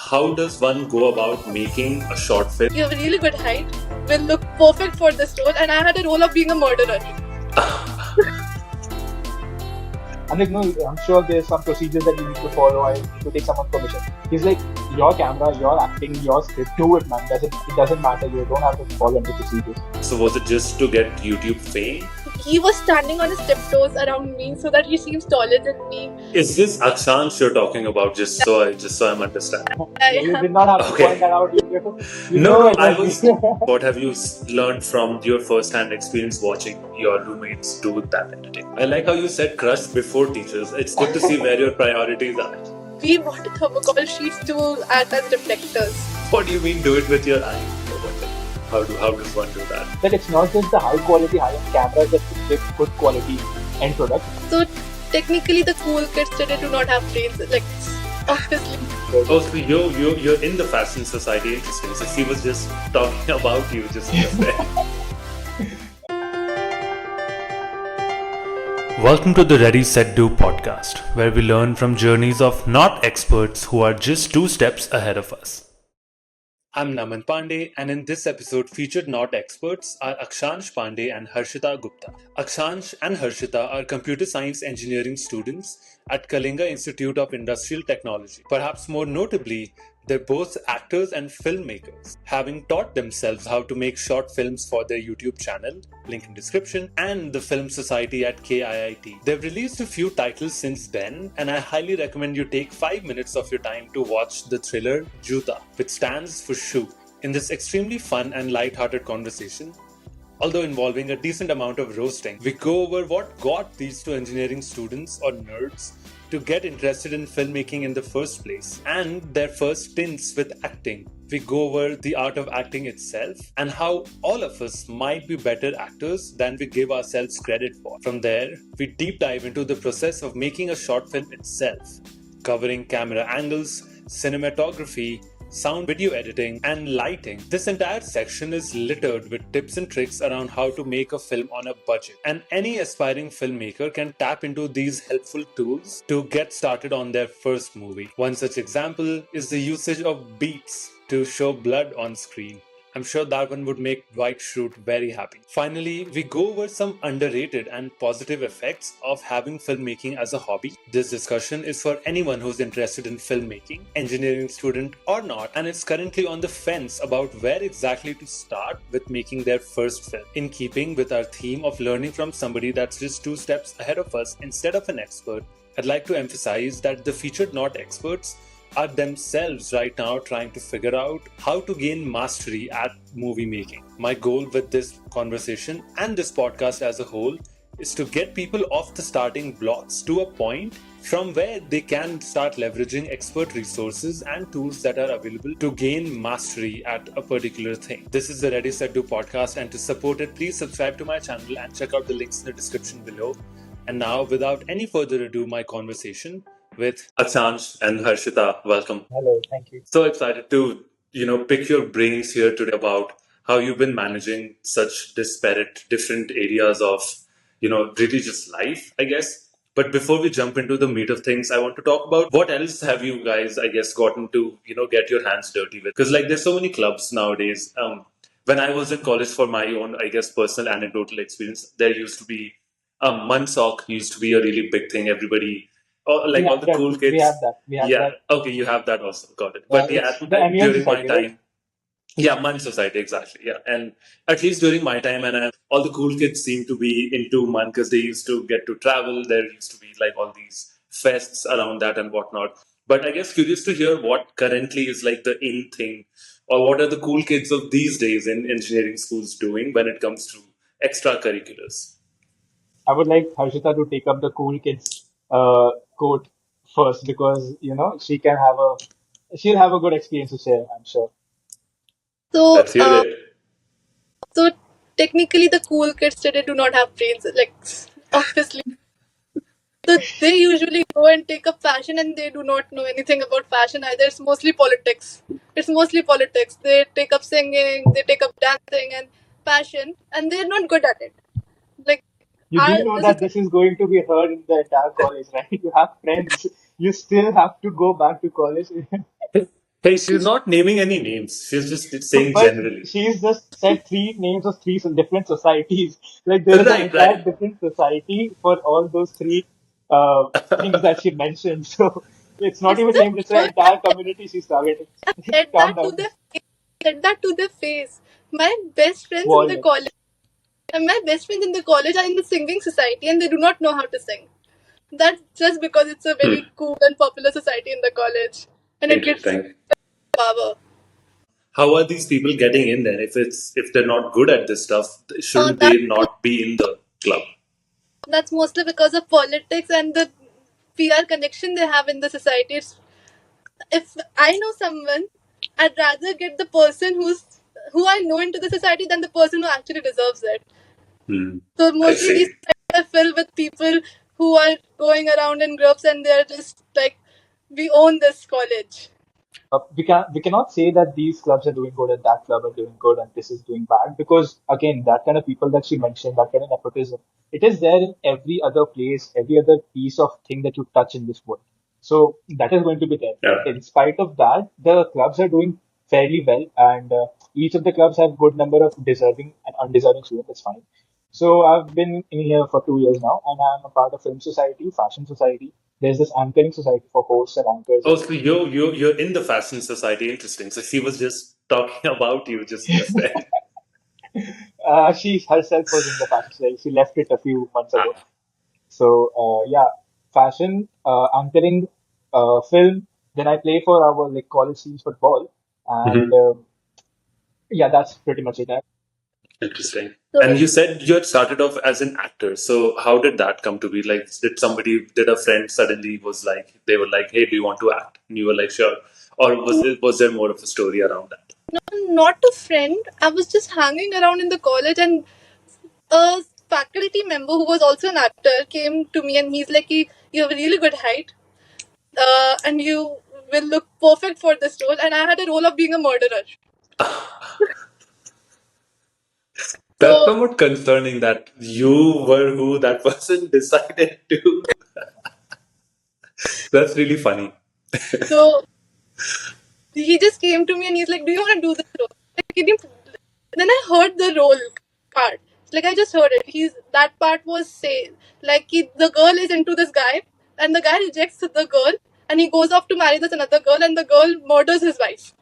how does one go about making a short film? You have a really good height, will look perfect for this role, and I had a role of being a murderer. I'm like, no, I'm sure there's some procedures that you need to follow. I need to take someone's permission. He's like, your camera, your acting, your script, do it, man. It doesn't matter. You don't have to follow any procedures. So was it just to get YouTube fame? He was standing on his tiptoes around me so that he seems taller than me. Is this Akshansh you're talking about? Just so I'm understanding. You did not have to Okay. point that out. No, I was. What have you learned from your first-hand experience watching your roommates do that entertainment? I like how you said crush before teachers. It's good to see where your priorities are. We bought thermocol sheets to act as reflectors. What do you mean do it with your eye? How does one do that? That it's not just the high quality, high-end cameras that give good quality end product. So technically, the cool kids today do not have brains. Like obviously. Oh, so you're in the fashion society. Interesting. So she was just talking about you just there. Welcome to the Ready Set Do podcast, where we learn from journeys of not experts who are just 2 steps ahead of us. I'm Naman Pandey, and in this episode, featured not experts are Akshansh Pandey and Harshita Gupta. Akshansh and Harshita are computer science engineering students at Kalinga Institute of Industrial Technology. Perhaps more notably, they're both actors and filmmakers, having taught themselves how to make short films for their YouTube channel, link in description, and the Film Society at KIIT. They've released a few titles since then, and I highly recommend you take 5 minutes of your time to watch the thriller Juta, which stands for shoe. In this extremely fun and light-hearted conversation, although involving a decent amount of roasting, we go over what got these 2 engineering students or nerds to get interested in filmmaking in the first place and their first stints with acting. We go over the art of acting itself and how all of us might be better actors than we give ourselves credit for. From there, we deep dive into the process of making a short film itself, covering camera angles, cinematography, sound, video editing, and lighting. This entire section is littered with tips and tricks around how to make a film on a budget. And any aspiring filmmaker can tap into these helpful tools to get started on their first movie. One such example is the usage of beets to show blood on screen. I'm sure that one would make Dwight Schrute very happy. Finally, we go over some underrated and positive effects of having filmmaking as a hobby. This discussion is for anyone who's interested in filmmaking, engineering student or not, and is currently on the fence about where exactly to start with making their first film. In keeping with our theme of learning from somebody that's just 2 steps ahead of us instead of an expert, I'd like to emphasize that the featured not experts are themselves right now trying to figure out how to gain mastery at movie making. My goal with this conversation and this podcast as a whole is to get people off the starting blocks to a point from where they can start leveraging expert resources and tools that are available to gain mastery at a particular thing. This is the Ready Set Do podcast, and to support it, please subscribe to my channel and check out the links in the description below. And now, without any further ado, my conversation with Akshansh and Harshita. Welcome. Hello, thank you. So excited to, pick your brains here today about how you've been managing such disparate, different areas of, really just life, I guess. But before we jump into the meat of things, I want to talk about what else have you guys, I guess, gotten to, get your hands dirty with. Because there's so many clubs nowadays. When I was in college, for my own, I guess, personal anecdotal experience, there used to be Munsock used to be a really big thing. Everybody, all the cool kids. We have that. Okay, you have that also. Got it. But during my time, right? Yeah, Mun Society, exactly. Yeah, and at least during my time, and all the cool kids seem to be into Mun because they used to get to travel. There used to be all these fests around that and whatnot. But I guess curious to hear what currently is the in thing, or what are the cool kids of these days in engineering schools doing when it comes to extracurriculars. I would like Harshita to take up the cool kids quote first because she'll have a good experience to share, I'm sure. So, Let's hear it. So technically, the cool kids today do not have brains. Obviously. So they usually go and take up fashion, and they do not know anything about fashion either. It's mostly politics. They take up singing, they take up dancing and fashion, and they're not good at it. You do know that this is going to be heard in the entire college, right? You have friends. You still have to go back to college. Hey, she's not naming any names. She's just saying But generally. she's just said three names of three different societies. Like there is an Right, entire right. different society for all those three things that she mentioned. So it's not It's even the named, it's an worst. entire community she's targeting. I've said Calm that to down. their face. Said that to their face. My best friends in the Wallet. college and my best friends in the college are in the singing society and they do not know how to sing. That's just because it's a Hmm. very cool and popular society in the college. And it gets Interesting. power. How are these people getting in there? If they're not good at this stuff, shouldn't That they not be in the club? that's mostly because of politics and the PR connection they have in the society. If I know someone, I'd rather get the person who I know into the society than the person who actually deserves it. Hmm. So I mostly these see. sites are filled with people who are going around in groups and they're just like, we own this college. We cannot say that these clubs are doing good and that club are doing good and this is doing bad because again that kind of people that she mentioned, that kind of nepotism, it is there in every other place, every other piece of thing that you touch in this world. So that is going to be there. Yeah. In spite of that, the clubs are doing fairly well, and each of the clubs have good number of deserving and undeserving students. That's fine. So I've been in here for 2 years now, and I'm a part of film society, fashion society. There's this anchoring society for hosts and anchors Oh, and so you're in the fashion society. Interesting. So she was just talking about you just then. she herself was in the fashion society. She left it a few months ago. Ah. So yeah, fashion, anchoring, film. Then I play for our like college teams football, and Mhm. yeah, that's pretty much it. Interesting. And So you said you had started off as an actor. So how did that come to be? Like, did a friend suddenly was like, they were like, hey, do you want to act? And you were like, sure. Or was there more of a story around that? I'm not a friend. I was just hanging around in the college and a faculty member who was also an actor came to me and he's like, you have a really good height and you will look perfect for this role. And I had a role of being a murderer. That's So, somewhat concerning that you were who that person decided to. That's really funny. so he just came to me and he's like, do you want to do this role? Like, can you... Then I heard the role part. Like I just heard it. That part was say like the girl is into this guy and the guy rejects the girl and he goes off to marry this another girl and the girl murders his wife.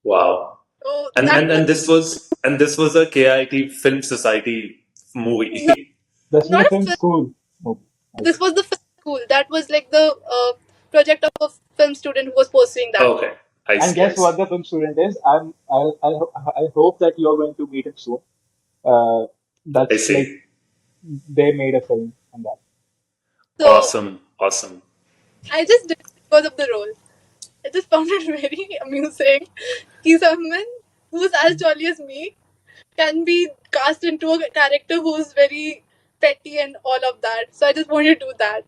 Wow. So And that and was and this was a KIT Film Society no, movie. This was not a a film film. school. Oh, I This see. was the film school. That was like the project of a film student who was pursuing that. Okay. I And see, I guess what see. the film student is? I hope that you're going to meet him soon. I That's like see. they made a film on that. So Awesome. Awesome. I just did it because of the role. I just found it very amusing. He's someone who's as jolly as me can be cast into a character who's very petty and all of that. So I just wanted to do that.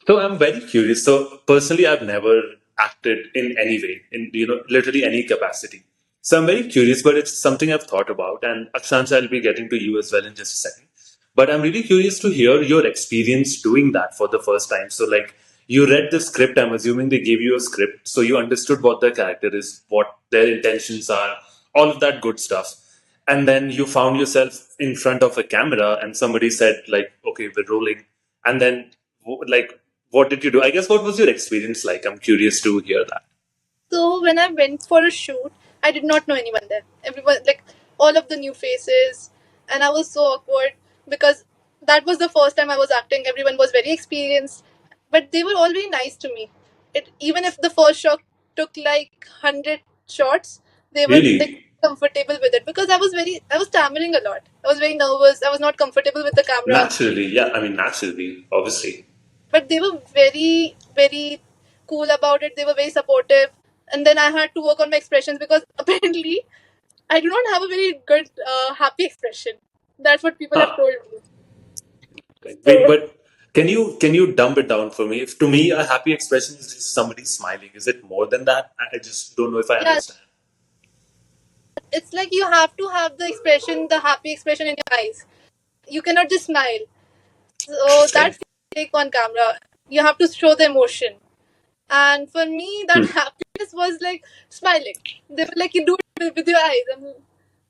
So I'm very curious. So personally, I've never acted in any way, in literally any capacity. So I'm very curious, but it's something I've thought about. And Akshansh, I'll be getting to you as well in just a second. But I'm really curious to hear your experience doing that for the first time. So like you read the script, I'm assuming they gave you a script, so you understood what their character is, what their intentions are, all of that good stuff. And then you found yourself in front of a camera and somebody said like, okay, we're rolling. And then like what did you do? I guess what was your experience like? I'm curious to hear that. So when I went for a shoot, I did not know anyone there. Everyone, like all of the new faces, and I was so awkward because that was the first time I was acting. Everyone was very experienced, but they were all very nice to me. Even if the first shot took like 100 shots, they were like Really? comfortable with it because I was stammering a lot. I was very nervous. I was not comfortable with the camera, Naturally, yeah. I mean, naturally, obviously. but they were very very cool about it. They were very supportive, and then I had to work on my expressions because apparently I do not have a very good happy expression. That's what people have Huh. told me. Wait, So but can you dumb it down for me? If to me a happy expression is just somebody smiling, is it more than that? I just don't know if I yeah, understand. it's like you have to have the expression, the happy expression in your eyes. You cannot just smile. So Interesting. that's take on camera. You have to show the emotion. And for me, that Hmm. happy teachers was like smiling. They were like, "You do it with your eyes," and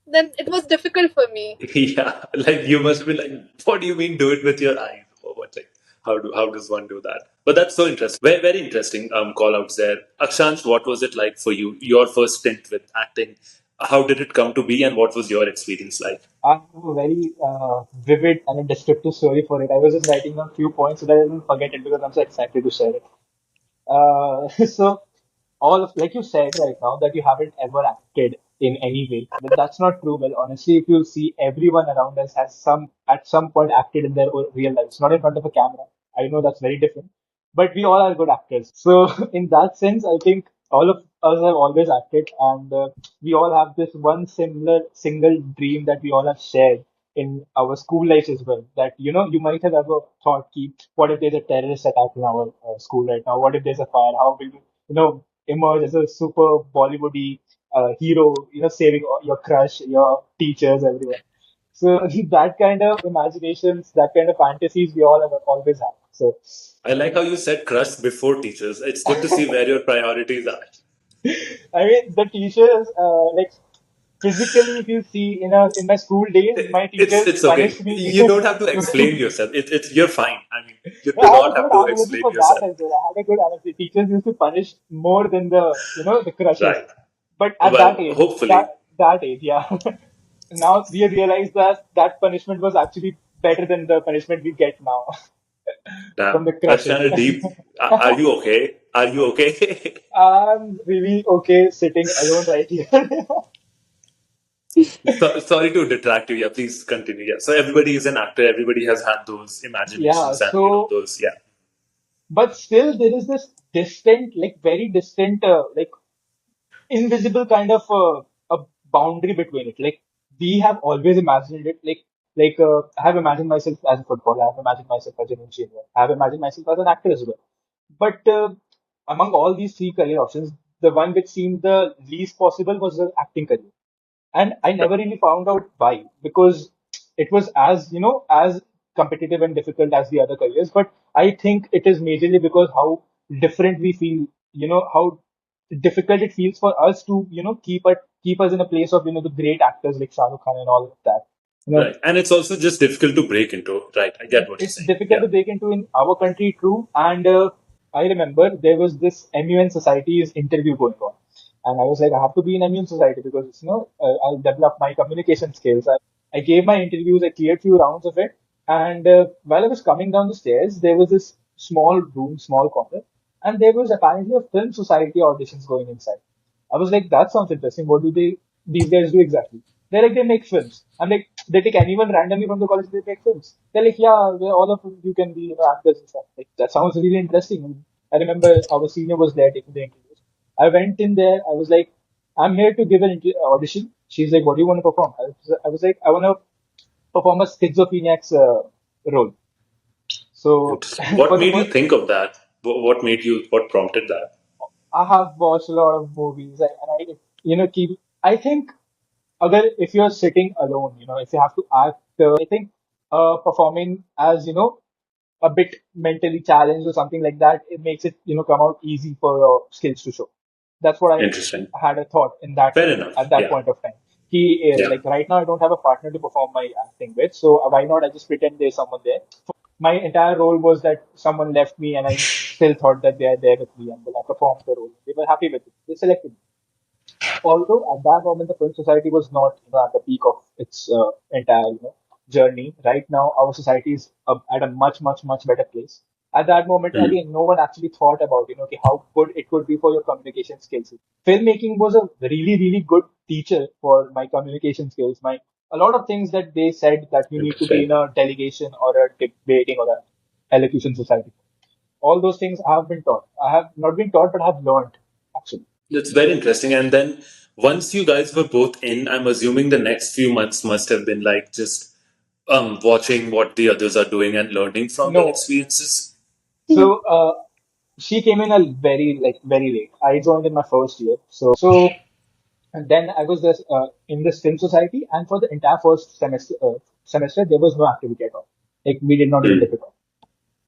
then it was difficult for me. Yeah, like you must be like, what do you mean do it with your eyes? Or what, like, how does one do that? But that's so interesting. Very, very interesting call outs there. Akshansh, what was it like for you? Your first stint with acting. How did it come to be and what was your experience like? I have a very vivid and a descriptive story for it. I was just writing down a few points so that I didn't forget it because I'm so excited to share it. So all of like you said right now that you haven't ever acted in any way, but that's not true. Well, honestly, if you see everyone around us has some at some point acted in their real lives, not in front of a camera. I know that's very different, but we all are good actors. So in that sense, I think all of us have always acted, and we all have this one similar single dream that we all have shared in our school lives as well. That you might have ever thought, "Ki, what if there's a terrorist attack in our school right now? What if there's a fire? How will emerge as a super Bollywoody hero? Saving your crush, your teachers, everyone." So that kind of imaginations, that kind of fantasies, we all have always had. So I like how you said crush before teachers. It's good to see where your priorities are. I mean, the teachers, like physically, if you see in my school days, my teachers It's punished okay. me. You don't have to explain yourself. It's you're fine. I mean, you No, do I had a not have good to analogy explain for that yourself. as well. I had a good analogy. Teachers used to punish more than the crushes. Right. But at that Well, age, hopefully. that age, yeah. Now we realize that that punishment was actually better than the punishment we get now from Damn, the that's crushes. kind of deep. Are you okay? Are you okay? I'm really okay sitting alone right here. Sorry to detract you. Yeah, please continue. Yeah. So everybody is an actor. Everybody has had those Yeah, imaginations and so those. Yeah. but still there is this distant, like very distant, like invisible kind of a boundary between it. Like we have always imagined it. Like I have imagined myself as a footballer. I have imagined myself as an engineer. I have imagined myself as an actor as well. But among all these three career options, the one which seemed the least possible was the acting career. And I never really found out why, because it was as competitive and difficult as the other careers. But I think it is majorly because how different we feel, how difficult it feels for us to, keep us in a place of, the great actors like Shah Rukh Khan and all of that. You know, Right. And it's also just difficult to break into. Right. I get what you're it's saying. difficult Yeah. to break into in our country, true. And I remember there was this MUN Society's interview going on. And I was like, I have to be in MUN Society because, I'll develop my communication skills. I gave my interviews, I cleared few rounds of it. And while I was coming down the stairs, there was this small room, small corner. And there was apparently a film society auditions going inside. I was like, that sounds interesting. What do these guys do exactly? They're like, they make films. I'm like, they take anyone randomly from the college, they make films. They're like, yeah, all of you can be, actors and stuff. Like, that sounds really interesting. And I remember our senior was there taking the interviews. I went in there. I was like, I'm here to give an audition. She's like, what do you want to perform? I was like, I want to perform a schizophreniac's role. So Interesting. What for the made you first, think of that? What made you? What prompted that? I have watched a lot of movies and I, keep. I think if you're sitting alone, if you have to act, I think performing as a bit mentally challenged or something like that, it makes it come out easy for your skills to show. That's what I Interesting. had a thought in that Fair enough. at that Yeah. point of time. Yeah. Like right now, I don't have a partner to perform my acting with, so why not? I just pretend there's someone there. My entire role was that someone left me, and I still thought that they are there with me, and then I performed the role. They were happy with it. They selected me. Although at that moment the film society was not at the peak of its entire journey. Right now our society is at a much much better place. At that moment Hmm. again, no one actually thought about okay, how good it could be for your communication skills. Filmmaking was a really good teacher for my communication skills. My A lot of things that they said that you need to be Interesting. in a delegation or a debating or a elocution society. All those things I have been taught. I have not been taught, but I have learned actually. That's very interesting. And then once you guys were both in, I'm assuming the next few months must have been like just watching what the others are doing and learning from their No. experiences. So she came in a very late. I joined in my first year. So and then I was this in this film society, and for the entire first semester there was no activity at all. Like we did not even Hmm. dip it off.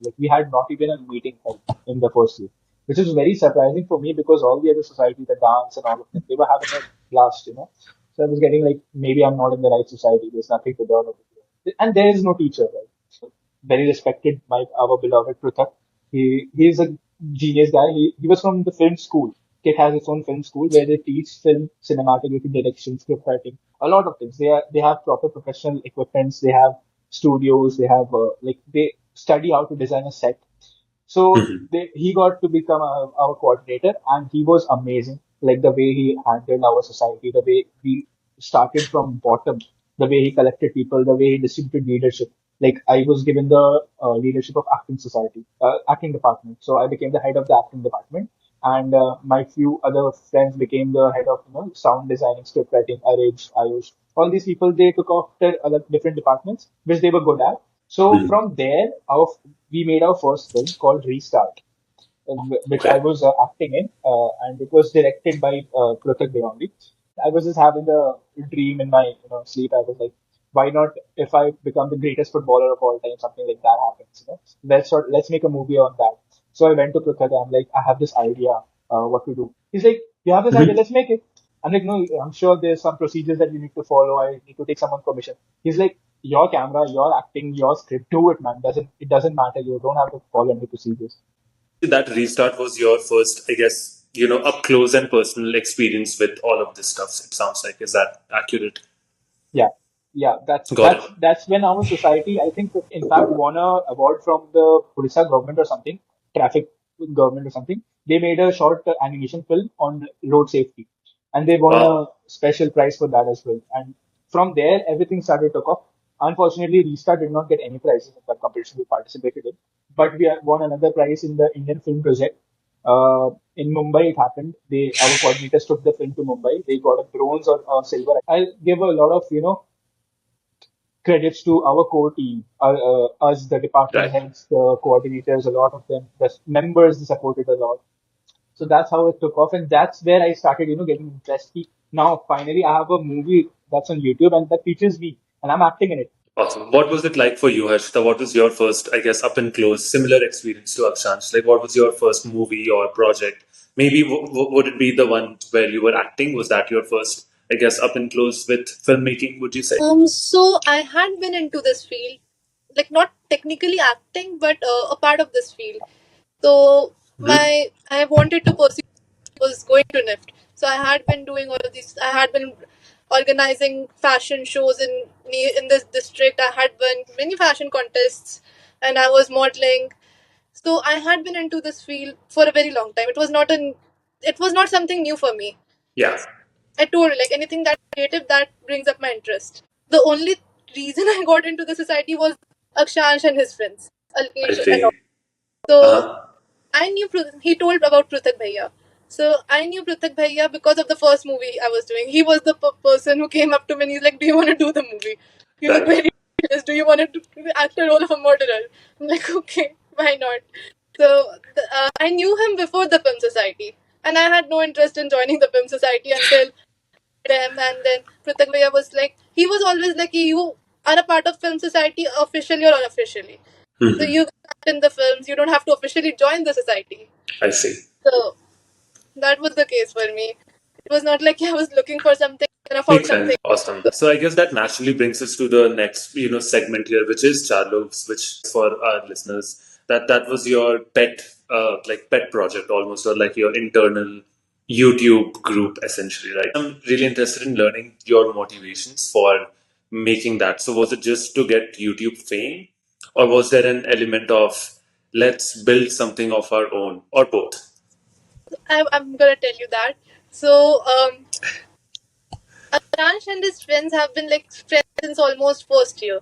Like we had not even a meeting held in the first year. which is very surprising for me because all the other society, the dance and all of them, they were having a blast, you know. So I was getting like, maybe I'm not in the right society. There's nothing to learn over here. And there is no teacher, right? Very respected, our beloved Pruthak. He's a genius guy. He was from the film school. Kit has its own film school where they teach film, cinematography, direction, script writing, a lot of things. They have proper professional equipments. They have studios. They have like they study how to design a set. So he got to become our coordinator, and he was amazing. Like the way he handled our society, the way we started from bottom, the way he collected people, the way he distributed leadership. Like I was given the leadership of acting society, acting department. So I became the head of the acting department, and my few other friends became the head of sound designing, script writing, arrange, Ayush. All these people they took off their other different departments which they were good at. So from there, we made our first film called Restart, which I was acting in, and it was directed by Pruthak Devandi. I was just having a dream in my sleep. I was like, why not if I become the greatest footballer of all time, something like that happens. Let's make a movie on that. So I went to Pruthak. I'm like, I have this idea. What to do? He's like, you have this idea. Let's make it. I'm like, no, I'm sure there's some procedures that you need to follow. I need to take someone's permission. He's like, your camera, your acting, your script, do it, man. It doesn't matter. You don't have to follow any procedures. That restart was your first, I guess, up close and personal experience with all of this stuff. It sounds like, is that accurate? Yeah, yeah. That's Got that's it. that's when our society, I think, in fact, won a award from the Odisha government or something, traffic government or something. They made a short animation film on road safety, and they won a Wow. special prize for that as well. And from there, everything started to take off. Unfortunately, Restart did not get any prizes in the competition we participated in, but we won another prize in the Indian Film Project. In Mumbai, it happened. Our coordinators took the film to Mumbai. They got a bronze or silver. I'll give a lot of credits to our core team, us, the department Right. heads, the coordinators, a lot of them, the members supported a lot. So that's how it took off, and that's where I started, getting interested. Now, finally, I have a movie that's on YouTube, and that features me, and I'm acting in it. Awesome. What was it like for you, Harshita? What was your first, I guess, up and close, similar experience to Akshansh? Like, what was your first movie or project? Maybe would it be the one where you were acting? Was that your first, I guess, up and close with filmmaking, would you say? So I had been into this field, like not technically acting, but a part of this field. So I wanted to pursue was going to NIFT. So I had been doing all of these. I had been organizing fashion shows in this district. I had won many fashion contests, and I was modeling. So I had been into this field for a very long time. It was not something new for me. Yeah, I told you, like anything that creative that brings up my interest. The only reason I got into the society was Akshansh and his friends, I Alkesh and all. see. So Uh-huh. I knew he told about Pruthak Bhaiya. So I knew Pruthak Bhaiya because of the first movie I was doing. He was the person who came up to me and he's like, "Do you want to do the movie? You look Right. very serious. Do you want to act the role of a murderer?" I'm like, "Okay, why not?" So I knew him before the film society, and I had no interest in joining the film society until them. And then Pruthak Bhaiya was like, he was always like, "You are a part of film society, officially or unofficially. So you act in the films. You don't have to officially join the society." I see. So that was the case for me. It was not like I was looking for something and I found Makes sense. something. Awesome. So I guess that naturally brings us to the next, segment here, which is Char Logs, which for our listeners, that was your pet, like pet project almost, or like your internal YouTube group essentially, right? I'm really interested in learning your motivations for making that. So was it just to get YouTube fame, or was there an element of let's build something of our own, or both? I'm gonna tell you that. So Akshansh and his friends have been like friends since almost first year.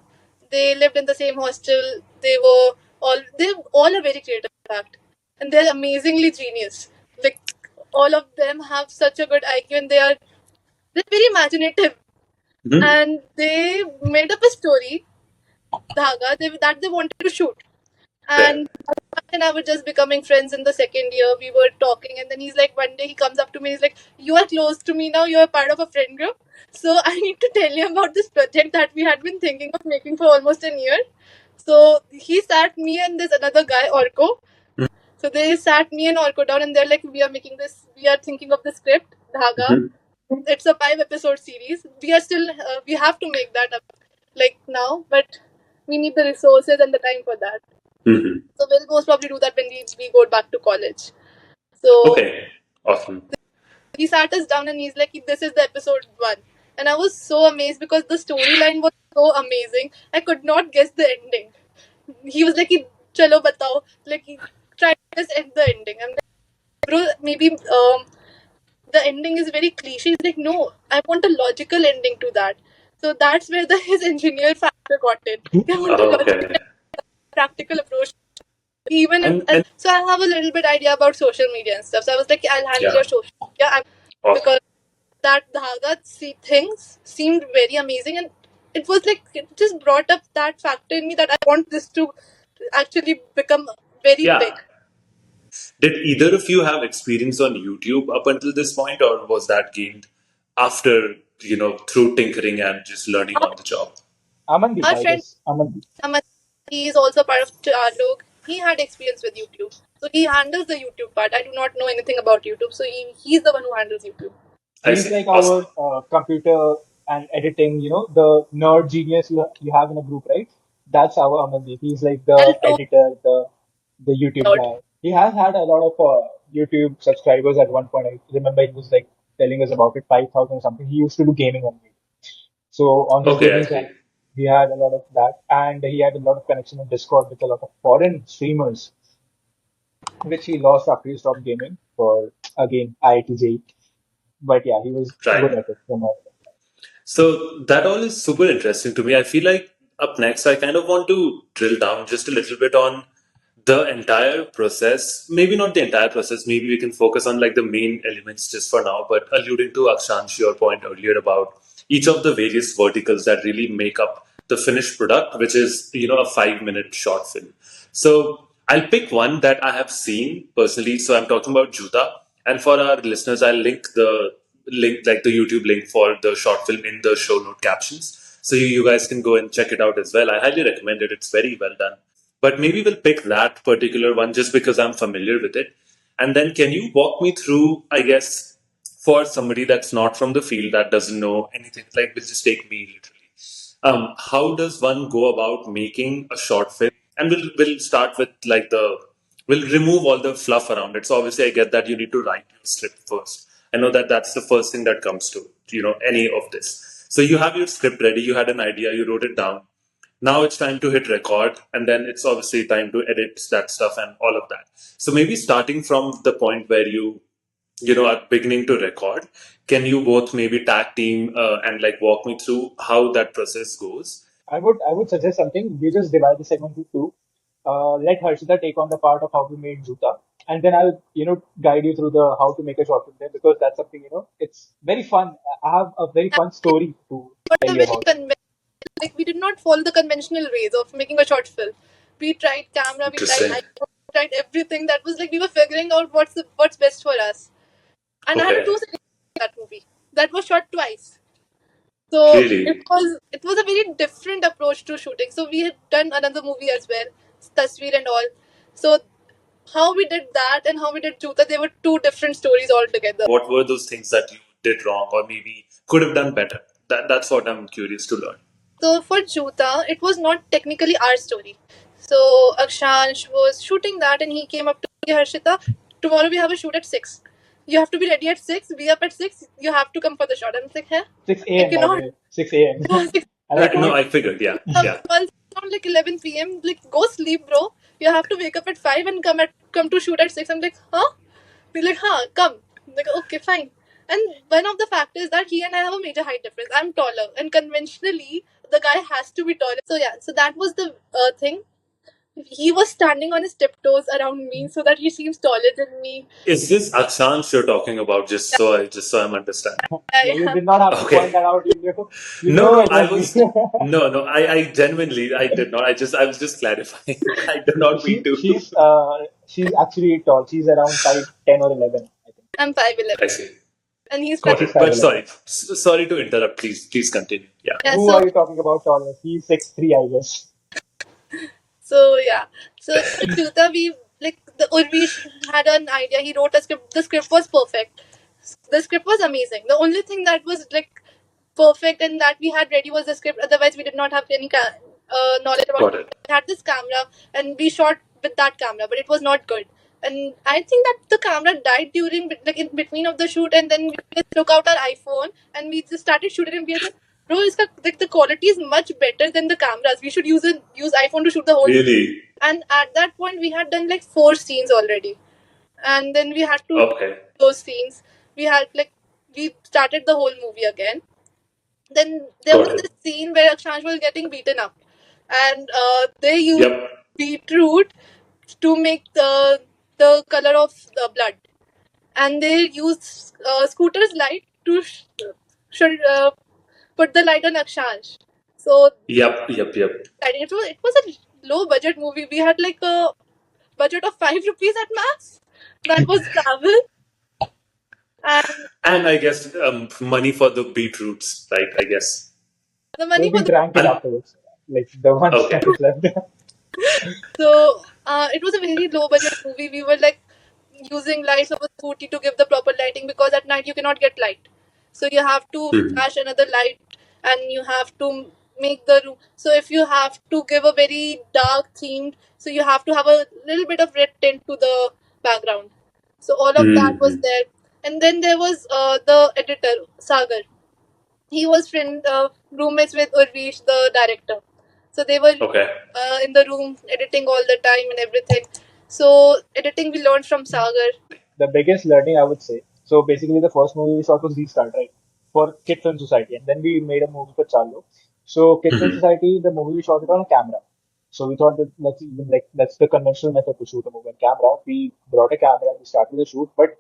They lived in the same hostel. They all are very creative in fact. And they're amazingly genius. Like all of them have such a good IQ and they're very imaginative. Mhm. And they made up a story, Dhaga, that they wanted to shoot. Right. And and I were just becoming friends in the second year. We were talking, and then he's like, one day he comes up to me. He's like, "You are close to me now. You are part of a friend group. So I need to tell you about this project that we had been thinking of making for almost a year." So he sat me and this another guy, Orko. So they sat me and Orko down and they're like, we are making this, we are thinking of the script, Dhaga. It's a 5 episode series. We are still, we have to make that up like now, but we need the resources and the time for that. So we'll most probably do that when we go back to college. So Okay, awesome. he sat us down and he's like, this is the episode 1. And I was so amazed because the storyline was so amazing. I could not guess the ending. He was like, chalo batao. Like, he tried to just end the ending. I'm like, bro, maybe the ending is very cliche. He's like, no, I want a logical ending to that. So that's where his engineer factor got in. I want a logical, Okay. practical approach. Even if, And so I have a little bit idea about social media and stuff. So I was like, I'll handle yeah, your social media. awesome. Because that Dhaga things seemed very amazing, and it was like it just brought up that factor in me that I want this to actually become very Yeah. big. Did either of you have experience on YouTube up until this point, or was that gained after, through tinkering and just learning on the job? Amandeep, Our I friend guess. Amandeep. Aman, he is also part of Char Log. He had experience with YouTube, so he handles the YouTube part. I do not know anything about YouTube, so he's the one who handles YouTube. I He's see. like Awesome. our computer and editing, the nerd genius you have in a group, right? That's our Amandeep. He's like I'll the talk editor, the YouTube about. guy. He has had a lot of YouTube subscribers at one point. I remember he was like telling us about it, 5,000 or something. He used to do gaming on YouTube. So on his Okay, I gaming see. channel, he had a lot of that, and he had a lot of connection in Discord with a lot of foreign streamers, which he lost after he stopped gaming for again IIT. But yeah, he was good Right. at it. From all. So that all is super interesting to me. I feel like up next, I kind of want to drill down just a little bit on the entire process. Maybe not the entire process. Maybe we can focus on like the main elements just for now. But alluding to Akshansh, your point earlier about each of the various verticals that really make up the finished product, which is a 5 minute short film. So I'll pick one that I have seen personally. So I'm talking about Juta, and for our listeners, I'll link like the YouTube link for the short film in the show note captions. So you guys can go and check it out as well. I highly recommend it. It's very well done. But maybe we'll pick that particular one just because I'm familiar with it. And then can you walk me through, I guess, for somebody that's not from the field, that doesn't know anything, like we'll just take me literally. How does one go about making a short film? And we'll start with like we'll remove all the fluff around it. So obviously I get that you need to write your script first. I know that that's the first thing that comes to any of this. So you have your script ready, you had an idea, you wrote it down. Now it's time to hit record, and then it's obviously time to edit that stuff and all of that. So maybe starting from the point where you are beginning to record, can you both maybe tag team and like walk me through how that process goes? I would suggest something. We just divide the segment into two. Let Harshita take on the part of how we made Juta, and then I'll guide you through the how to make a short film there, because that's something it's very fun. I have a very fun story to But tell a you very about it. like we did not follow the conventional ways of making a short film. We tried camera, we tried Interesting. light, we tried everything. That was like we were figuring out what's best for us. And I had to Okay. do that movie. That was shot twice. So Really? it was a very different approach to shooting. So we had done another movie as well, Tasveer and all. So how we did that and how we did Juta, they were two different stories altogether. What were those things that you did wrong or maybe could have done better? That's what I'm curious to learn. So for Juta, it was not technically our story. So Akshansh was shooting that and he came up to me, Harshita, tomorrow we have a shoot at 6. You have to be ready at 6, be up at 6, you have to come for the shot. I'm like, huh? 6 I a.m. by the cannot. way, 6 a.m. And I Right, no, told I figured. Yeah, yeah. Around like 11 p.m. Like, go sleep, bro. You have to wake up at 5 and come to shoot at 6. I'm like, huh? He's like, huh, come. I'm like, okay, fine. And one of the factors is that he and I have a major height difference. I'm taller, and conventionally, the guy has to be taller. So yeah, so that was the thing. He was standing on his tiptoes around me so that he seems taller than me. Is this Akshansh you're talking about? Just so I'm understanding. no, you I, did not have to point Okay. that out. You No, know no, it I was me. was no, I genuinely I did not. I was just clarifying. I did not mean to. She's actually tall. She's around 5'10" or 11, I think. I'm 5'11", I see. and he's Yeah, Got 5. she's it. But 5'11. sorry, sorry to interrupt. Please continue. Yeah. Yeah, Who are you talking about tallness? He's 6'3", I guess. so yeah. So Juta, we like the Urvish had an idea. He wrote a script. The script was perfect. The script was amazing. The only thing that was like perfect and that we had ready was the script. Otherwise, we did not have any knowledge about. Got it. We had this camera and we shot with that camera, but it was not good. And I think that the camera died during like in between of the shoot, and then we just took out our iPhone and we just started shooting. And we were like, bro, like the quality is much better than the cameras. We should use iPhone to shoot the whole. Really? And at that point, we had done like 4 scenes already, and then we had to Okay. those scenes. We had like we started the whole movie again. Then there Got was it. this scene where Akshansh was getting beaten up, and they used Yep. beetroot to make the color of the blood, and they used scooter's light to put the light on Akshansh. So Yep. it was a low budget movie. We had like a budget of 5 rupees at max. That was travel, and And I guess money for the beetroots, right? I guess. the So money we for the. drank it And afterwards, like the ones okay. that is left. So it was a very low budget movie. We were like using lights of a scooty to give the proper lighting because at night you cannot get light. So you have to Mhm. flash another light and you have to make the room. So if you have to give a very dark themed, so you have to have a little bit of red tint to the background. So all of that was Mhm. there. And then there was the editor, Sagar. He was roommates with Urvish, the director. So they were Okay. in the room editing all the time and everything. So editing we learned from Sagar. The biggest learning, I would say. So basically, the first movie we shot was Restart, right? For Kid Film Society, and then we made a movie for Char Log. So Kid Film Mhm. Society, the movie we shot it on a camera. So we thought that that's the conventional method to shoot a movie on camera. We brought a camera, we started the shoot, but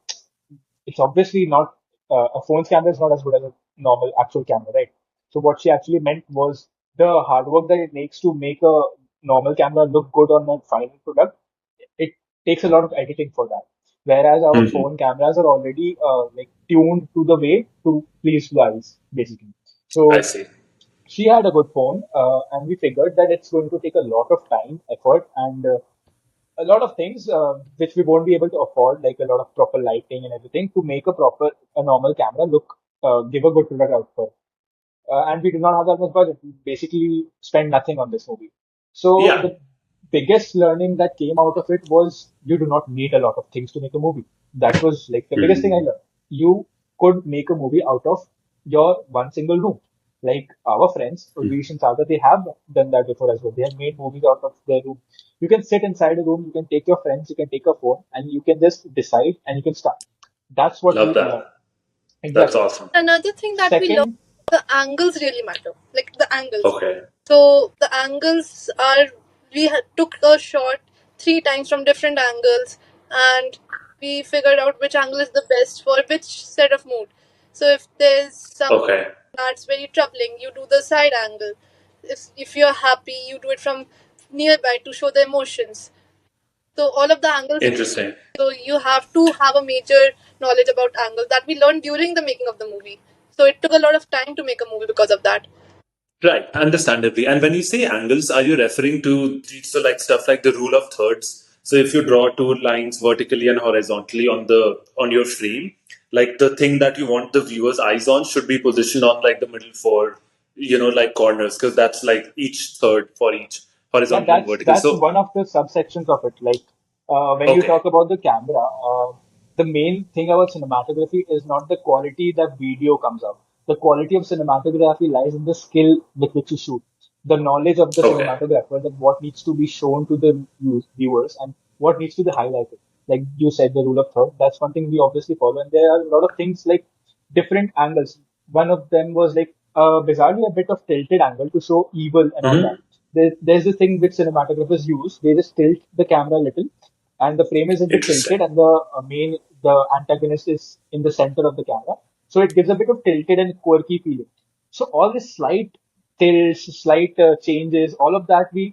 it's obviously not a phone's camera is not as good as a normal actual camera, right? So what she actually meant was the hard work that it takes to make a normal camera look good on a final product. It takes a lot of editing for that. Whereas our Mhm. phone cameras are already like tuned to the way to please the eyes, basically. I So see. she had a good phone, and we figured that it's going to take a lot of time, effort, and a lot of things which we won't be able to afford, like a lot of proper lighting and everything, to make a normal camera look give a good product output. And we did not have that much budget. We basically spent nothing on this movie. So Yeah. the biggest learning that came out of it was you do not need a lot of things to make a movie. That was like the biggest thing I Mhm. learned. You could make a movie out of your one single room. Like our friends, Mhm. Urvish and Saga, they have done that before as well. They have made movies out of their room. You can sit inside a room, you can take your friends, you can take a phone, and you can just decide and you can start. That's what Love we learned. that. That's Exactly. awesome. Another thing that we learned, Second, the angles really matter. Like the angles. Okay. So the angles are took a shot 3 times from different angles, and we figured out which angle is the best for which set of mood. So if there's something Okay. that's very troubling, you do the side angle. If you're happy, you do it from nearby to show the emotions. So all of the angles. Interesting. So you have to have a major knowledge about angles that we learned during the making of the movie. So it took a lot of time to make a movie because of that. Right, understandably. And when you say angles, are you referring to so like stuff like the rule of thirds? So if you draw two lines vertically and horizontally on your frame, like the thing that you want the viewer's eyes on should be positioned on like the middle four, like corners, because that's like each third for each yeah, horizontal and vertical. that's So one of the subsections of it. Like when you okay, talk about the camera, the main thing about cinematography is not the quality that video comes out. The quality of cinematography lies in the skill with which you shoot, the knowledge of the okay, cinematographer, that what needs to be shown to the viewers and what needs to be highlighted. Like you said, the rule of third. That's one thing we obviously follow, and there are a lot of things like different angles. One of them was like bizarrely a bit of tilted angle to show evil and all that. hmm, There's this thing which cinematographers use. They just tilt the camera a little, and the frame is a bit interesting, tilted, and the antagonist is in the center of the camera. So it gives a bit of tilted and quirky feeling. So all this slight tilts, slight changes, all of that we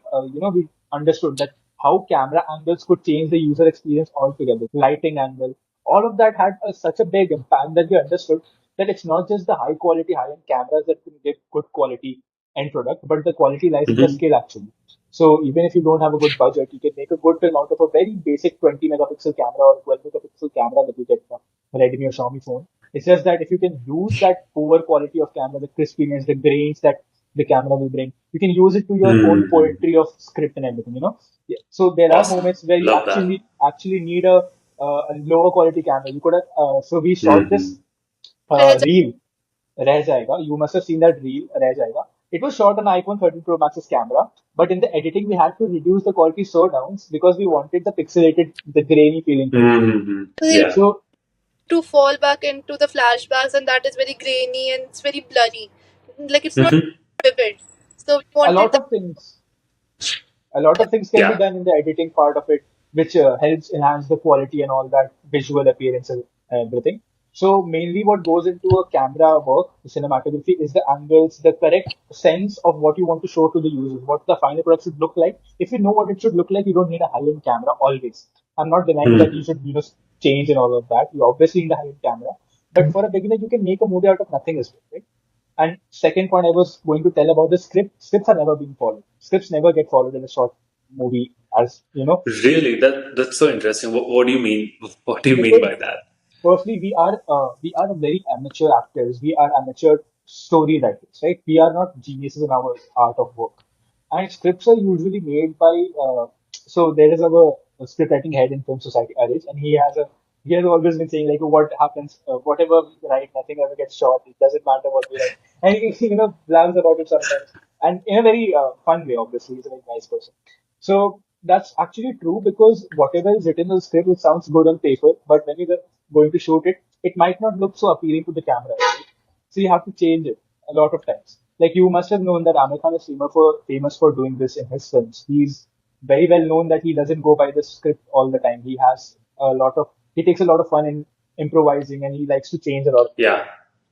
understood that how camera angles could change the user experience altogether. Lighting angle, all of that had such a big impact that we understood that it's not just the high quality, high end cameras that can give good quality end product, but the quality lies in the hmm, skill actually. So even if you don't have a good budget, you can make a good film out of a very basic 20 megapixel camera or 12 megapixel camera that you get from Redmi or Xiaomi phone. It's just that if you can use that poor quality of camera, the crispiness, the grains that the camera will bring, you can use it to your own Hmm. poetry of script and everything, you know. Yeah. So there are Awesome. moments where you Love that. actually need a lower quality camera. You could have, so we shot Hmm. this रह जा- reel रह जाएगा. You must have seen that reel, रह जाएगा. It was shot on iPhone 13 Pro Max's camera, but in the editing we had to reduce the quality so down because we wanted the pixelated, the grainy feeling to it. Hmm. So they Yeah. So to fall back into the flashbacks, and that is very grainy and it's very blurry. Like it's not Hmm. vivid. So we a wanted lot that. of things a lot of things can be Yeah. done in the editing part of it, which helps enhance the quality and all that visual appearance and everything. So mainly what goes into a camera work, the cinematography, is the angles, the correct sense of what you want to show to the users, what the final product should look like. If you know what it should look like, you don't need a high-end camera always. I'm not denying that you Hmm. should, change and all of that. You obviously need a high-end camera. But for a beginner, you can make a movie out of nothing as well, right? And second point I was going to tell about the script. Scripts are never being followed. Scripts never get followed in a short movie, as you know, Really, that's so interesting. What do you mean? What do you mean because by that? firstly, we are very amateur actors. We are amateur story writers, right? We are not geniuses in our art of work. And scripts are usually made by. So there is a script writing head in Film Society, Arish, and he has always been saying like, what happens, whatever we write, nothing ever gets short. It doesn't matter what we write, and he blabs about it sometimes, and in a very fun way. Obviously, he's a very nice person. So that's actually true because whatever is written in the script, it sounds good on paper, but when you're going to shoot it, it might not look so appealing to the camera. Right? So you have to change it a lot of times. Like you must have known that Amir Khan is famous for doing this in his films. He's very well known that he doesn't go by the script all the time. He takes a lot of fun in improvising and he likes to change a lot of things, Yeah.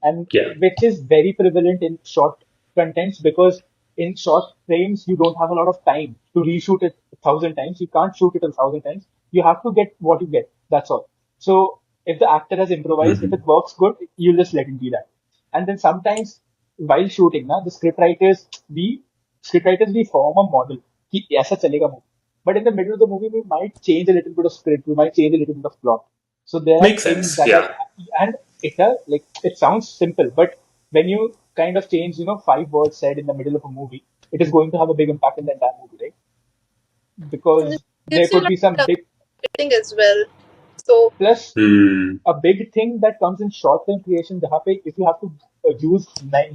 and Yeah. which is very prevalent in short contents because in short frames you don't have a lot of time to reshoot it 1,000 times. You can't shoot it 1,000 times. You have to get what you get. That's all. So if the actor has improvised, if Hmm. it works good, you just let it be that. And then sometimes while shooting, the scriptwriters we form a model कि ऐसा चलेगा movie. But in the middle of the movie, we might change a little bit of script. We might change a little bit of plot. So there are Makes things sense. that are, Yeah. and it sounds simple, but when you kind of change, 5 words said in the middle of a movie, it is going to have a big impact in the entire movie, right? And it Because there gives you a could lot be some of big editing as well. So plus Hmm. a big thing that comes in short film creation, जहाँ पे if you have to use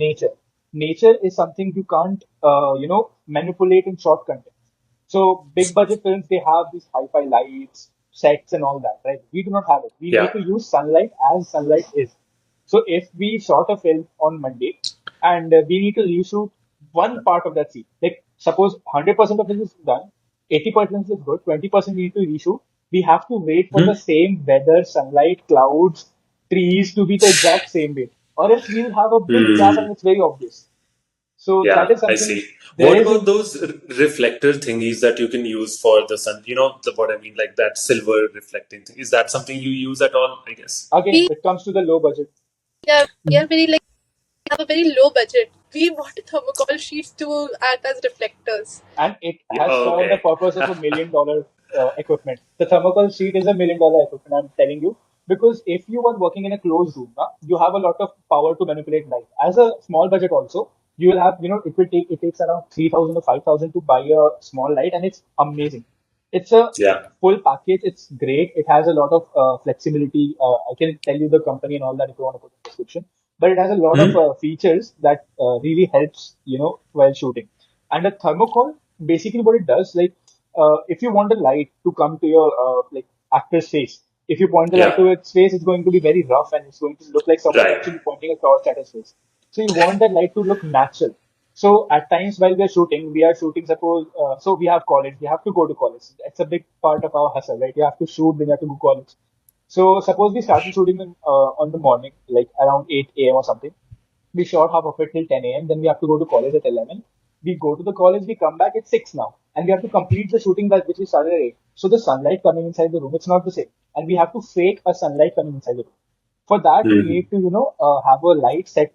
nature. Nature is something you can't, manipulate in short content. So big budget films, they have these hi-fi lights, sets and all that, right? We do not have it. We need Yeah. to use sunlight as sunlight is. So if we shot a film on Monday and we need to reshoot one part of that scene, like suppose 100% of it is done, 80% is good, 20% we need to reshoot, we have to wait for the Hmm. same weather, sunlight, clouds, trees to be the exact same way. Or else we will have a big gap Hmm. and it's very obvious. So that Yeah, is I something see. there What is about in those reflector thingies that you can use for the sun? What I mean, like that silver reflecting thing. Is that something you use at all? I guess. again we it comes to the low budget. we are very like have a very low budget. We bought thermocol sheets to act as reflectors. And it Yeah, has served the okay. purpose of $1 million equipment. The thermocol sheet is $1 million equipment, I'm telling you, because if you are working in a closed room, you have a lot of power to manipulate light. As a small budget, also, you will have, it takes around 3,000 or 5,000 to buy a small light, and it's amazing. It's a Yeah. full package. It's great. It has a lot of flexibility. I can tell you the company and all that if you want to put in the description. But it has a lot of Hmm. features that really helps, while shooting. And a thermocol, basically what it does, like, if you want a light to come to your actor's face, if you point the light Yeah. to its face, it's going to be very rough and it's going to look like someone Right. actually pointing a torch at his face. So you want that light to look natural. So at times while we are shooting, suppose, so we have college, we have to go to college. It's a big part of our hustle, right? You have to shoot, then you have to go to college. So suppose we started shooting on the morning, like around 8 a.m. or something. We shot half of it till 10 a.m. Then we have to go to college at 11. We go to the college, we come back at 6 now. And we have to complete the shooting that which we started at 8. So the sunlight coming inside the room, it's not the same. And we have to fake a sunlight coming inside the room. For that, we Hmm. need to, have a light set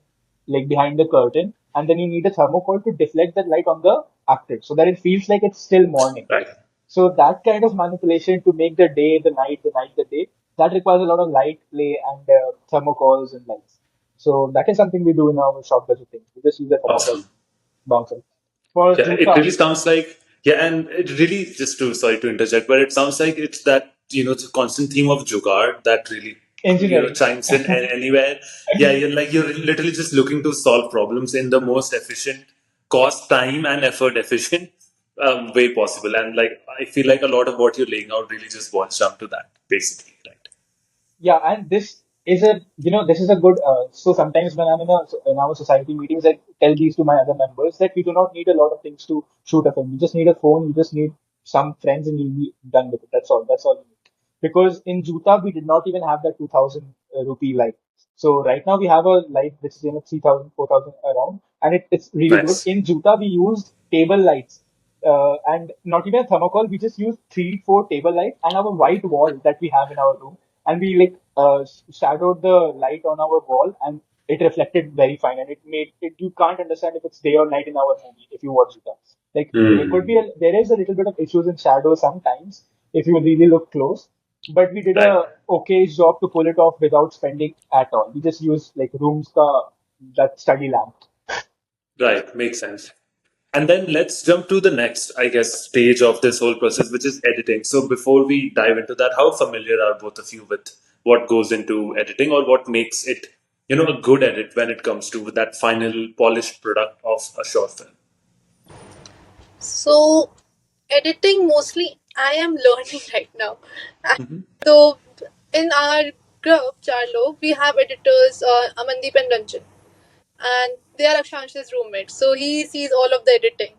like behind the curtain. And then you need a thermocol to deflect that light on the acted so that it feels like it's still morning. Right. So that kind of manipulation to make the day the night the day, that requires a lot of light play and thermocols and lights. So that is something we do in our short budget thing. We just use the thermocol Awesome. bouncer. For Yeah, it Juta, really sounds like, yeah, and it really, just to, sorry to interject, but it sounds like it's that, it's a constant theme of jugaad that really, engineering. chimes in anywhere. Yeah, you're literally just looking to solve problems in the most efficient, cost, time, and effort efficient way possible. And like, I feel like a lot of what you're laying out really just boils down to that, basically, right? Yeah, and this is a this is a good. So sometimes when I'm in our society meetings, I tell these to my other members that you do not need a lot of things to shoot a film. You just need a phone. You just need some friends, and you'll be done with it. That's all. That's all you need. Because in Juta we did not even have that 2,000 rupee light. So right now we have a light which is 3,000, 4,000 around, and it's really good. Nice. In Juta we used table lights. And not even a thermocol. We just used 3, 4 table lights and our white wall that we have in our room, and we like shadowed the light on our wall, and it reflected very fine, and it made it. You can't understand if it's day or night in our movie if you watch it. Like Hmm. there is a little bit of issues in shadow sometimes if you really look close, but we did Right. a okay job to pull it off without spending at all. We just used like rooms ka that study lamp. Right. Makes sense. And then let's jump to the next, I guess, stage of this whole process, which is editing. So before we dive into that, how familiar are both of you with what goes into editing, or what makes it, a good edit when it comes to that final polished product of a short film? So, editing mostly I am learning right now. Hmm. So, in our group, Char Log, we have editors Amandeep and Ranjan, and they are Akshansh's roommates. So, he sees all of the editing.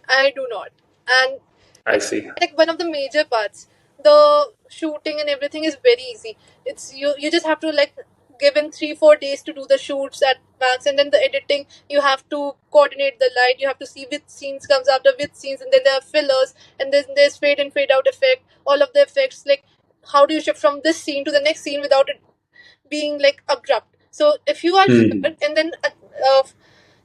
I do not. And I see. like one of the major parts, the shooting and everything is very easy. It's you just have to like given 3 4 days to do the shoots at max, and then the editing you have to coordinate the light, you have to see which scenes comes after which scenes, and then there are fillers, and then there's fade and fade out effect, all of the effects, like how do you shift from this scene to the next scene without it being like abrupt. So if you are Hmm. here and then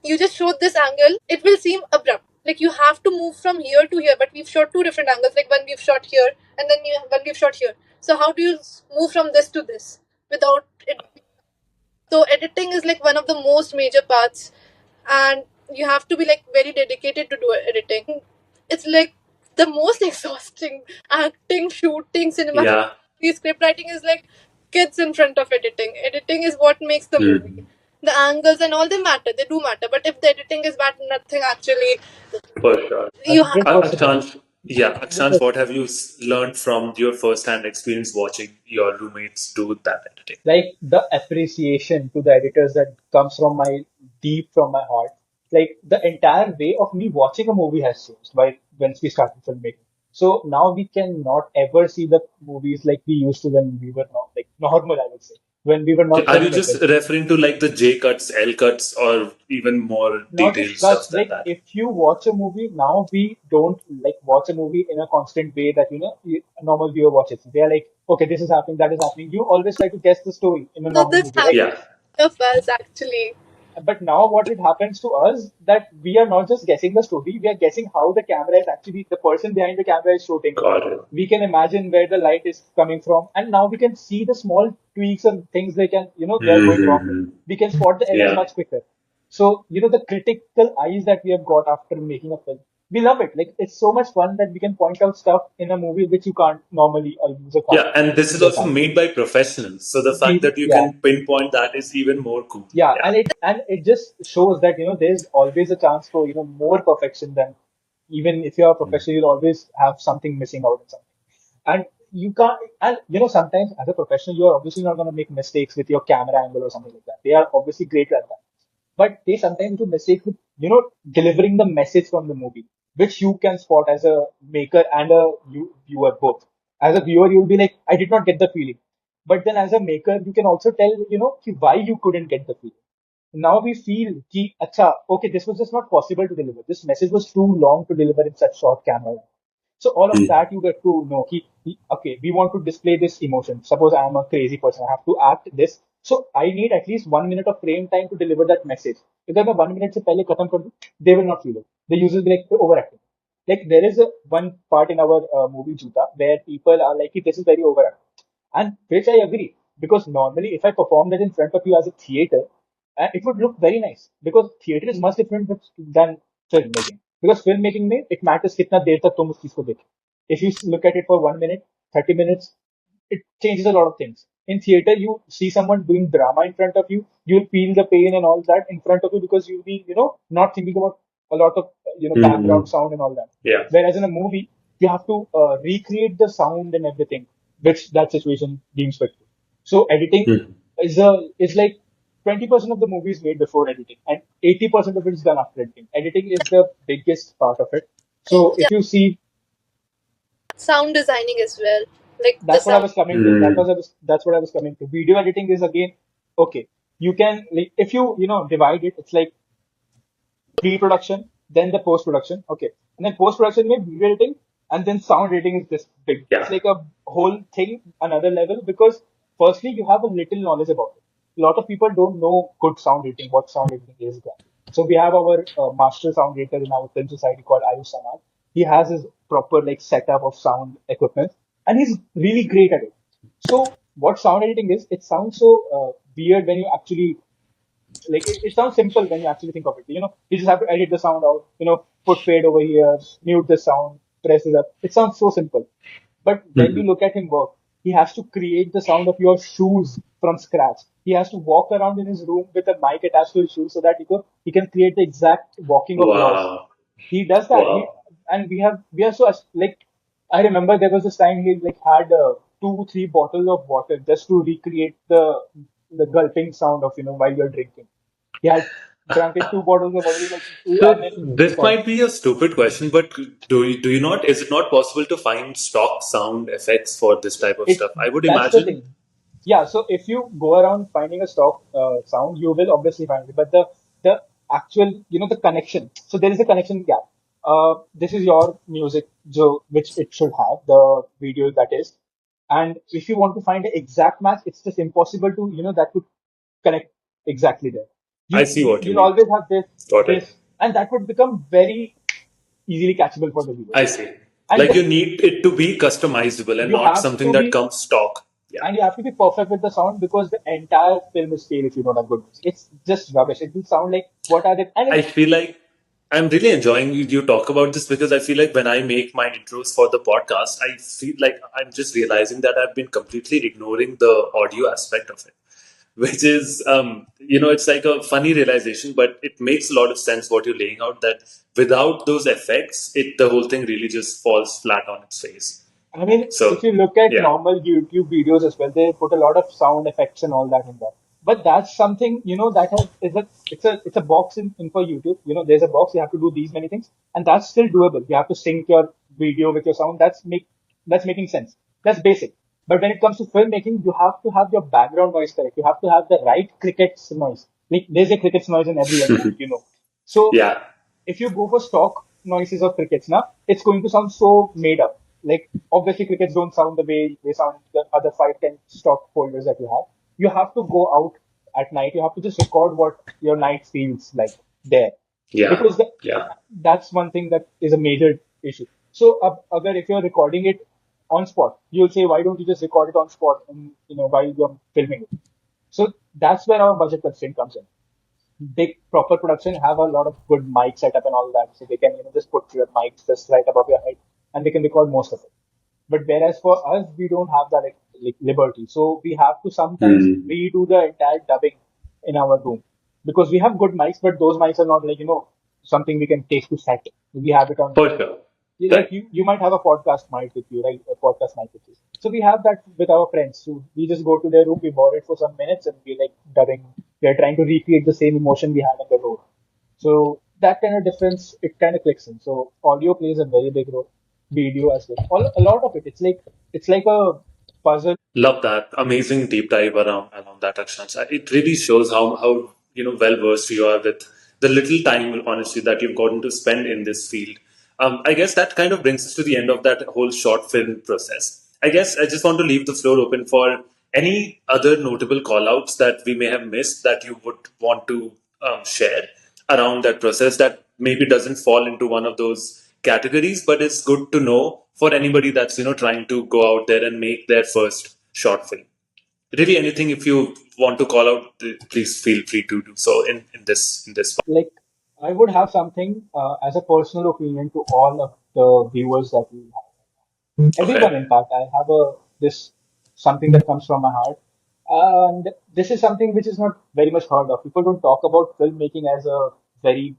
you just show this angle, it will seem abrupt. Like you have to move from here to here, but we've shot two different angles. Like when we've shot here and then when we've shot here. So how do you move from this to this without it? So editing is like one of the most major parts, and you have to be like very dedicated to do editing. It's like the most exhausting. Acting, shooting, Yeah. cinematography, script writing is like kids in front of editing. Editing is what makes the movie. Hmm. The angles and all they matter. They do matter. But if the editing is bad, nothing actually. For sure. You have 100%. Akshansh, yeah, Akshansh, what have you learned from your first-hand experience watching your roommates do that editing? Like the appreciation to the editors that comes from my deep from my heart. Like the entire way of me watching a movie has changed by once we started filmmaking. So now we cannot ever see the movies like we used to when we were not like normal, I would say, when we were Okay, not are you just filmmakers. referring to like the J cuts, L cuts, or even more Not detailed just cuts. stuff than Like that? if you watch a movie now, we don't like watch a movie in a constant way that a normal viewer watches. They are like, okay, this is happening, that is happening. You always try to guess the story in a so normal this movie, right? happens Yeah, of us actually. But now what it happens to us that we are not just guessing the story, we are guessing how the camera is actually the person behind the camera is shooting. got it. We can imagine where the light is coming from, and now we can see the small tweaks and things they are going wrong with. Hmm. We can spot the errors Yeah, much quicker. So the critical eyes that we have got after making a film, we love it. Like it's so much fun that we can point out stuff in a movie which you can't normally, a user can't. yeah, and this is User also can't. made by professionals, so the fact that you Yeah, can pinpoint that is even more cool. yeah, Yeah, and it just shows that there's always a chance for more perfection than even if you're a professional, you'll always have something missing out in something. And you can't, and sometimes as a professional, you're obviously not going to make mistakes with your camera angle or something like that. They are obviously great at that. But they sometimes do mistakes with, delivering the message from the movie, which you can spot as a maker and a viewer both. As a viewer, you'll be like, I did not get the feeling. But then as a maker, you can also tell, ki why you couldn't get the feeling. Now we feel ki, acha, okay, this was just not possible to deliver. This message was too long to deliver in such short camera. So all of hmm, that you get to know. Okay, we want to display this emotion. Suppose I am a crazy person. I have to act this. So I need at least 1 minute of frame time to deliver that message. If मैं 1 minute से पहले खत्म कर दूं, they will not feel it. The users will be like overacting. Like there is a one part in our movie Juta where people are like, this is very overacting, and which I agree, because normally if I perform that in front of you as a theater, it would look very nice, because theater is much different than filmmaking. Because filmmaking में it matters कितना देर तक तुम उस चीज को देखो. If you look at it for 1 minute, 30 minutes, it changes a lot of things. In theater, you see someone doing drama in front of you, you'll feel the pain and all that in front of you, because you'll be, not thinking about a lot of, background sound and all that. Yeah. Whereas in a movie, you have to recreate the sound and everything, which that situation deems fit. So editing is like 20% of the movie is made before editing, and 80% of it is done after editing. Editing is the biggest part of it. So Yeah, if you see, sound designing as well, like the that's what I sound. was coming to. That's what I was coming to. Video editing is again okay. You can, like, if you divide it, it's like pre-production, then the post-production. Okay. And then post-production means video editing, and then sound editing is this big. It's Yeah. like a whole thing, another level, because firstly, you have a little knowledge about it. A lot of people don't know good sound editing, what sound editing is. So we have our master sound editor in our film society called Ayush Samad. He has his proper like setup of sound equipment, and he's really great at it. So what sound editing is, it sounds so weird when you actually, like, it sounds simple when you actually think of it. You just have to edit the sound out, put fade over here, mute the sound, press it up. It sounds so simple. But when you look at him work, he has to create the sound of your shoes from scratch. He has to walk around in his room with a mic attached to his shoes so that he can create the exact walking of yours. Wow. He does that. Wow. And we are so, like, I remember there was this time he like had 2 3 bottles of water just to recreate the gulping sound of while you're drinking. He had drunk it 2 bottles of water, like, So and then this recorded. might be a stupid question, but do you not, is it not possible to find stock sound effects for this type of It stuff? I would That's the imagine. thing. Yeah, so if you go around finding a stock sound, you will obviously find it. But the actual, the connection. So there is a connection gap. This is your music, which it should have, the video that is. And if you want to find the exact match, it's just impossible to, that could connect exactly there. I see what you You'll mean. always have Got it. this, and that would become very easily catchable for the viewer. I see. And Like you need it to be customizable and you not have something to that be comes stock. Yeah. and you have to be perfect with the sound, because the entire film is stale if you don't have good music. It's just rubbish. It will sound like, what are they? And I it's, feel like I'm really enjoying you talk about this, because I feel like when I make my intros for the podcast, I feel like I'm just realizing that I've been completely ignoring the audio aspect of it, which is, it's like a funny realization, but it makes a lot of sense what you're laying out, that without those effects, the whole thing really just falls flat on its face. I mean, if So, you look at yeah, normal YouTube videos as well, they put a lot of sound effects and all that in there. But that's something, that has is a it's a box in for YouTube. There's a box, you have to do these many things, and that's still doable. You have to sync your video with your sound. That's making sense. That's basic. But when it comes to filmmaking, you have to have your background noise correct. You have to have the right crickets noise. Like, there's a crickets noise in every movie. So yeah, if you go for stock noises of crickets now, it's going to sound so made up. Like, obviously crickets don't sound the way they sound the other 5 10 stock folders that you have. You have to go out at night. You have to just record what your night feels like there, yeah, because yeah. that's one thing that is a major issue. So, agar if you're recording it on spot, you'll say, why don't you just record it on spot, and while you're filming it? So that's where our budget constraint comes in. Big proper production have a lot of good mic setup and all that, so they can just put your mics just right above your head, and they can record most of it. But whereas for us, we don't have that like liberty, so we have to sometimes Hmm. redo the entire dubbing in our room, because we have good mics, but those mics are not like something we can take to set. We have it on, For sure. like, Right. you might have a podcast mic with you, right? A podcast mic with you. So we have that with our friends. So we just go to their room, we borrow it for some minutes, and we like dubbing. We are trying to recreate the same emotion we had in the road. So that kind of difference, it kind of clicks in. So audio plays a very big role. Video as well. A lot of it. It's like a puzzle. Love that amazing deep dive around that, Akshansh. It really shows how well versed you are with the little time, honestly, that you've gotten to spend in this field. I guess that kind of brings us to the end of that whole short film process. I guess I just want to leave the floor open for Any other notable callouts that we may have missed that you would want to share around that process that maybe doesn't fall into one of those categories, but it's good to know for anybody that's trying to go out there and make their first short film. Really, anything if you want to call out, please feel free to do so in this part. Like, I would have something as a personal opinion to all of the viewers that we have. Everyone, Okay. in fact, I have a this something that comes from my heart, and this is something which is not very much heard of. People don't talk about filmmaking as a very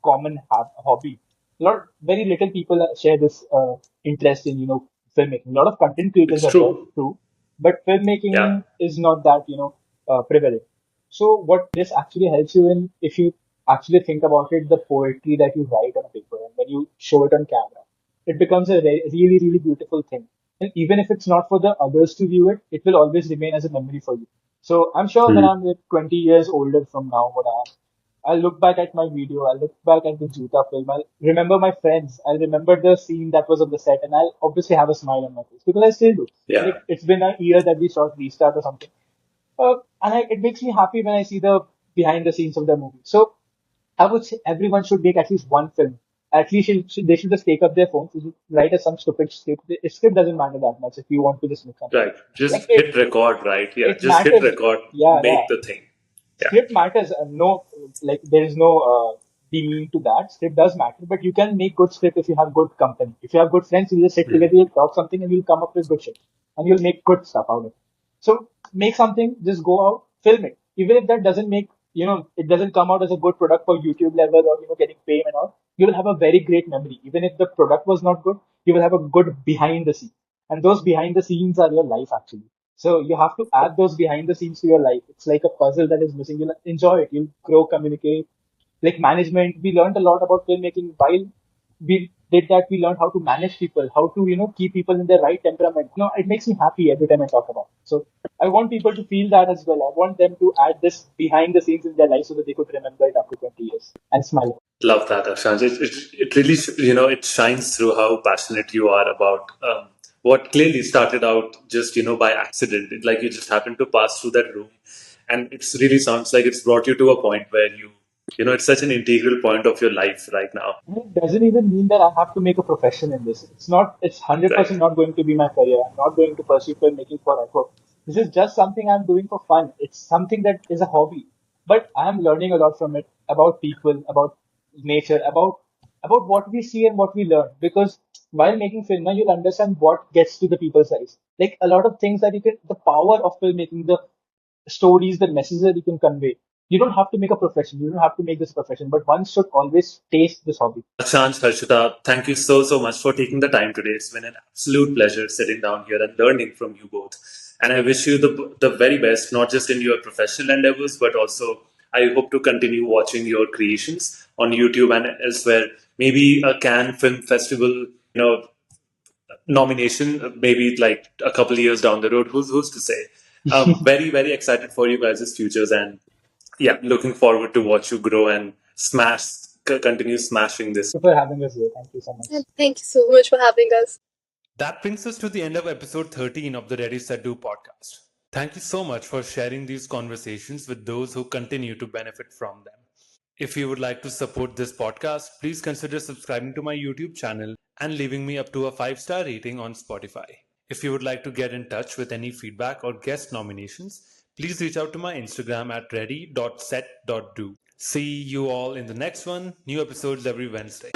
common hobby. Very little people share this interest in filmmaking. A lot of content creators It's are there, true. true, but Yeah. filmmaking is not that prevalent. So what this actually helps you in, if you actually think about it, the poetry that you write on a paper and when you show it on camera, it becomes a really, really beautiful thing. And even if it's not for the others to view it, it will always remain as a memory for you. So I'm sure when Hmm. I'm like 20 years older from now, what I am, I'll look back at my video, I'll look back at the Juta film, I'll remember my friends, I'll remember the scene that was on the set, and I'll obviously have a smile on my face because I still do. Yeah. Like, it's been a year that we shot Restart or something. It makes me happy when I see the behind the scenes of the movie. So I would say everyone should make at least one film. At least they should just take up their phones, write some stupid script. The script doesn't matter that much if you want to just make something. Right. Just Like hit record, right? Yeah. it Just hit matters. record, Yeah, yeah. make the thing. Yeah. Script matters. No, like there is no be mean to that. Script does matter, but you can make good script if you have good company. If you have good friends, you just sit Hmm. together, you'll talk something, and you'll come up with good shit, and you'll make good stuff out of it. So make something, just go out, film it. Even if that doesn't make, it doesn't come out as a good product for YouTube level or getting fame and all, you will have a very great memory. Even if the product was not good, you will have a good behind the scene, and those behind the scenes are your life actually. So you have to add those behind the scenes to your life. It's like a puzzle that is missing. You'll enjoy it. You'll grow, communicate. Like management, we learned a lot about filmmaking while we did that. We learned how to manage people, how to, keep people in their right temperament. It makes me happy every time I talk about it. So I want people to feel that as well. I want them to add this behind the scenes in their life so that they could remember it after 20 years and smile. Love that, Akshansh. It really, it shines through how passionate you are about what clearly started out just, by accident. Like you just happened to pass through that room. And it really sounds like it's brought you to a point where it's such an integral point of your life right now. And it doesn't even mean that I have to make a profession in this. It's Right. 100% not going to be my career. I'm not going to pursue filmmaking forever. This is just something I'm doing for fun. It's something that is a hobby. But I'm learning a lot from it about people, about nature, about what we see and what we learn. Because while making film, now you'll understand what gets to the people's eyes. Like a lot of things that the power of filmmaking, the stories, the messages that you can convey. You don't have to make a profession. You don't have to make this a profession, but one should always taste this hobby. Akshansh, Harshita, thank you so, so much for taking the time today. It's been an absolute pleasure sitting down here and learning from you both. And I wish you the very best, not just in your professional endeavors, but also I hope to continue watching your creations on YouTube and elsewhere. Maybe a Cannes Film Festival, nomination, maybe like a couple of years down the road. Who's to say? Very, very excited for you guys' futures, and yeah, looking forward to watch you grow and continue smashing this. Thank you for having us here. Thank you so much. And thank you so much for having us. That brings us to the end of episode 13 of the Ready Set Do podcast. Thank you so much for sharing these conversations with those who continue to benefit from them. If you would like to support this podcast, please consider subscribing to my YouTube channel and leaving me up to a 5-star rating on Spotify. If you would like to get in touch with any feedback or guest nominations, please reach out to my Instagram at ready.set.do. See you all in the next one. New episodes every Wednesday.